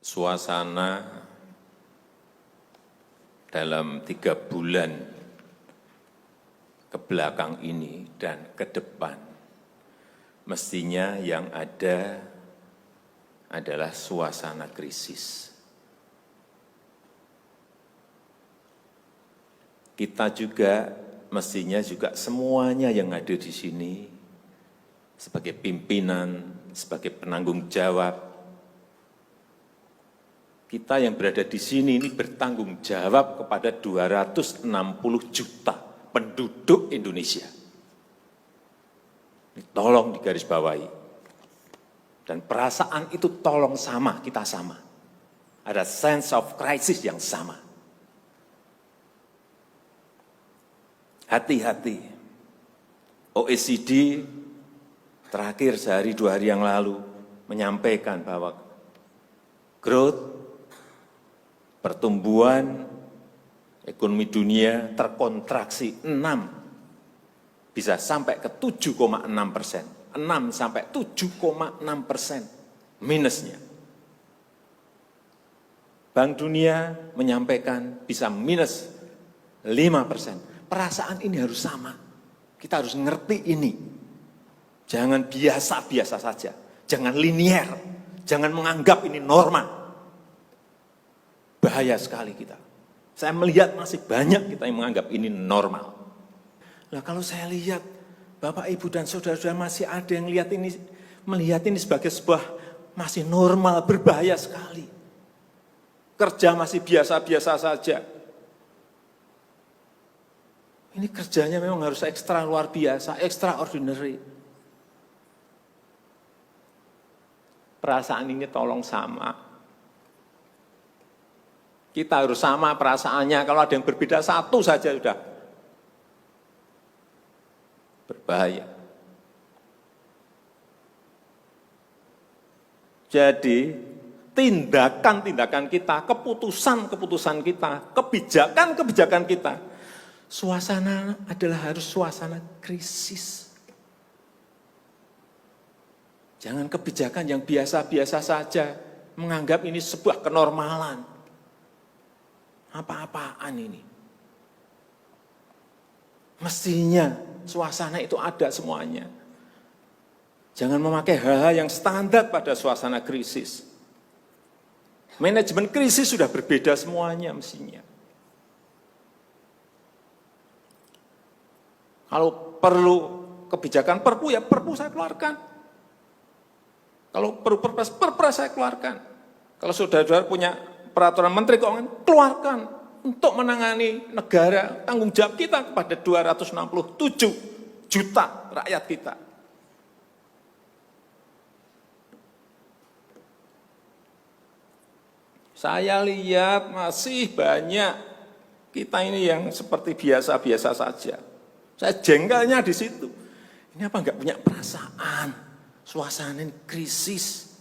suasana dalam 3 bulan ke belakang ini dan ke depan, mestinya yang ada adalah suasana krisis. Kita juga mestinya juga semuanya yang ada di sini sebagai pimpinan, sebagai penanggung jawab, kita yang berada di sini ini bertanggung jawab kepada 260 juta penduduk Indonesia. Ini tolong digarisbawahi. Dan perasaan itu tolong sama, kita sama. Ada sense of crisis yang sama. Hati-hati. OECD terakhir sehari 2 hari yang lalu menyampaikan bahwa growth, pertumbuhan ekonomi dunia terkontraksi 6, bisa sampai ke 7,6%. 6 sampai 7,6% minusnya. Bank Dunia menyampaikan bisa minus 5%. Perasaan ini harus sama. Kita harus ngerti ini. Jangan biasa-biasa saja. Jangan linier. Jangan menganggap ini norma. Bahaya sekali kita. Saya melihat masih banyak kita yang menganggap ini normal. Nah, kalau saya lihat Bapak, Ibu, dan saudara-saudara masih ada yang melihat ini sebagai sebuah masih normal, berbahaya sekali. Kerja masih biasa-biasa saja. Ini kerjanya memang harus ekstra luar biasa, extraordinary. Perasaan ini tolong sama. Kita harus sama perasaannya, kalau ada yang berbeda satu saja sudah berbahaya. Jadi, tindakan-tindakan kita, keputusan-keputusan kita, kebijakan-kebijakan kita, suasana adalah harus suasana krisis. Jangan kebijakan yang biasa-biasa saja, menganggap ini sebuah kenormalan. Apa-apaan ini? Mestinya suasana itu ada semuanya. Jangan memakai hal-hal yang standar pada suasana krisis. Manajemen krisis sudah berbeda semuanya mestinya. Kalau perlu kebijakan perpu, ya perpu saya keluarkan. Kalau perlu perpres saya keluarkan. Kalau saudara-saudara punya peraturan menteri keuangan, keluarkan. Untuk menangani negara, tanggung jawab kita kepada 267 juta rakyat kita. Saya lihat masih banyak kita ini yang seperti biasa-biasa saja. Saya jengkelnya di situ. Ini apa enggak punya perasaan? Suasana ini krisis.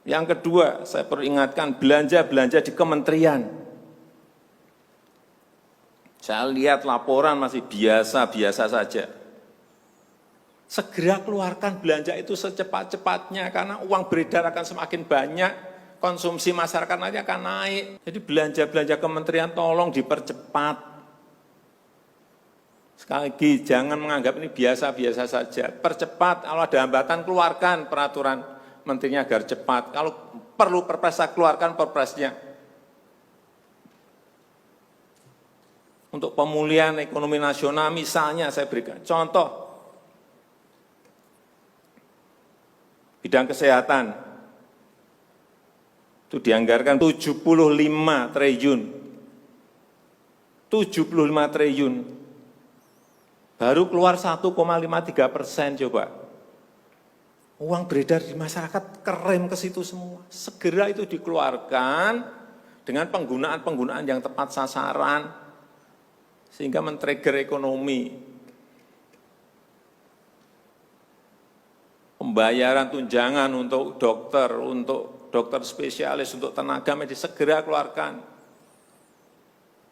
Yang kedua, saya perlu ingatkan belanja-belanja di kementerian. Saya lihat laporan masih biasa-biasa saja. Segera keluarkan belanja itu secepat-cepatnya, karena uang beredar akan semakin banyak, konsumsi masyarakat nanti akan naik. Jadi belanja-belanja kementerian tolong dipercepat. Sekali lagi, jangan menganggap ini biasa-biasa saja. Percepat, kalau ada hambatan, keluarkan peraturan menterinya agar cepat. Kalau perlu perpres, keluarkan perpresnya. Untuk pemulihan ekonomi nasional, misalnya saya berikan contoh. Bidang kesehatan. Itu dianggarkan 75 triliun. 75 triliun. Baru keluar 1,53% coba. Uang beredar di masyarakat kerem ke situ semua. Segera itu dikeluarkan dengan penggunaan-penggunaan yang tepat sasaran sehingga men-trigger ekonomi. Pembayaran tunjangan untuk dokter spesialis, untuk tenaga medis segera keluarkan.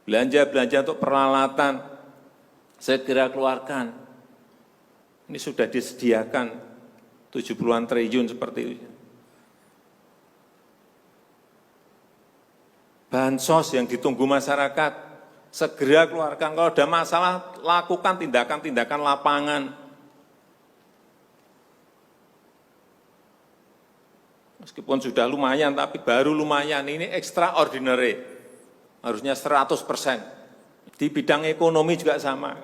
Belanja-belanja untuk peralatan segera keluarkan. Ini sudah disediakan 70-an triliun seperti itu. Bansos yang ditunggu masyarakat, segera keluarkan. Kalau ada masalah, lakukan tindakan-tindakan lapangan. Meskipun sudah lumayan, tapi baru lumayan. Ini extraordinary. Harusnya 100%. Di bidang ekonomi juga sama.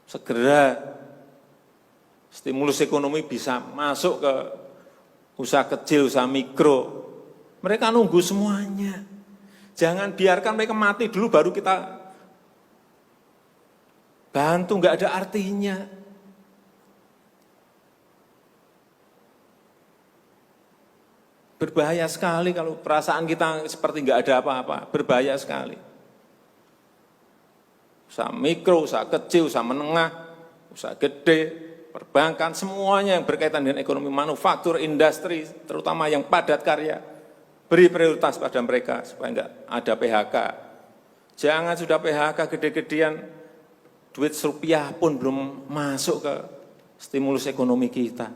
Segera stimulus ekonomi bisa masuk ke usaha kecil, usaha mikro. Mereka nunggu semuanya. Jangan biarkan mereka mati dulu baru kita bantu, nggak ada artinya. Berbahaya sekali kalau perasaan kita seperti nggak ada apa-apa. Berbahaya sekali. Usaha mikro, usaha kecil, usaha menengah, usaha gede, perbankan, semuanya yang berkaitan dengan ekonomi manufaktur, industri, terutama yang padat karya, beri prioritas pada mereka supaya enggak ada PHK. Jangan sudah PHK gede-gedean, duit rupiah pun belum masuk ke stimulus ekonomi kita.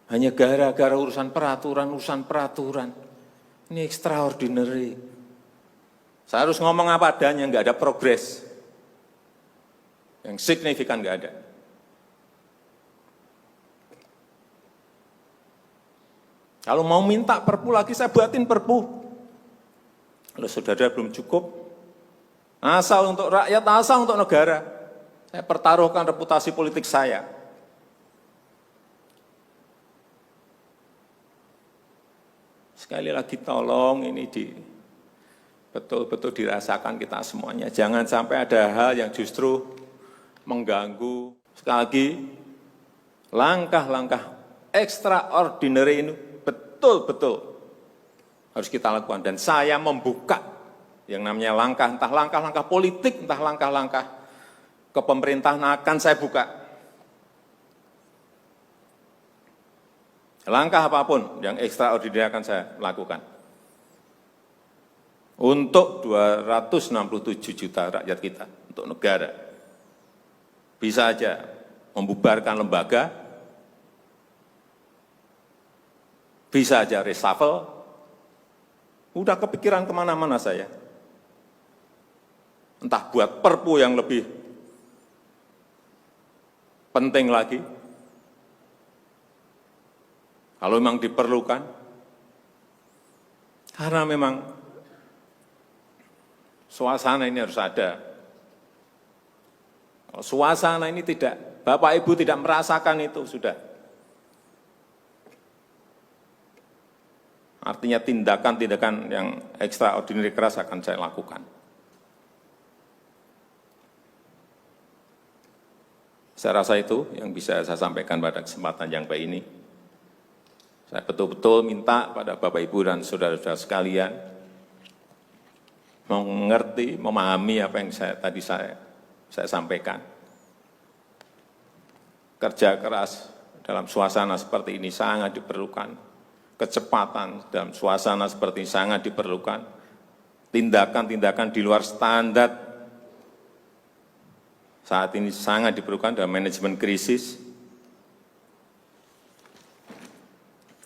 Hanya gara-gara urusan peraturan. Ini extraordinary. Saya harus ngomong apa adanya, enggak ada progres. Yang signifikan enggak ada. Kalau mau minta perpu lagi, saya buatin perpu. Kalau saudara belum cukup, asal untuk rakyat, asal untuk negara. Saya pertaruhkan reputasi politik saya. Sekali lagi tolong ini betul-betul dirasakan kita semuanya. Jangan sampai ada hal yang justru mengganggu. Sekali lagi, langkah-langkah extraordinary ini betul-betul harus kita lakukan. Dan saya membuka yang namanya langkah, entah langkah-langkah politik, entah langkah-langkah kepemerintahan akan saya buka. Langkah apapun yang extraordinary akan saya lakukan. Untuk 267 juta rakyat kita, untuk negara. Bisa aja membubarkan lembaga, bisa aja reshuffle, udah kepikiran kemana-mana saya. Entah buat perpu yang lebih penting lagi, kalau memang diperlukan, karena memang suasana ini harus ada. Kalau suasana ini tidak, Bapak Ibu tidak merasakan itu, sudah. Artinya tindakan-tindakan yang extraordinary keras akan saya lakukan. Saya rasa itu yang bisa saya sampaikan pada kesempatan yang baik ini. Saya betul-betul minta pada Bapak Ibu dan saudara-saudara sekalian mengerti, memahami apa yang tadi saya sampaikan. Kerja keras dalam suasana seperti ini sangat diperlukan. Kecepatan dalam suasana seperti ini sangat diperlukan. Tindakan-tindakan di luar standar saat ini sangat diperlukan dalam manajemen krisis.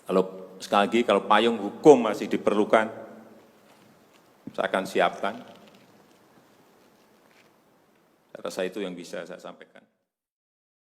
Kalau sekali lagi, kalau payung hukum masih diperlukan, saya akan siapkan. Saya rasa itu yang bisa saya sampaikan.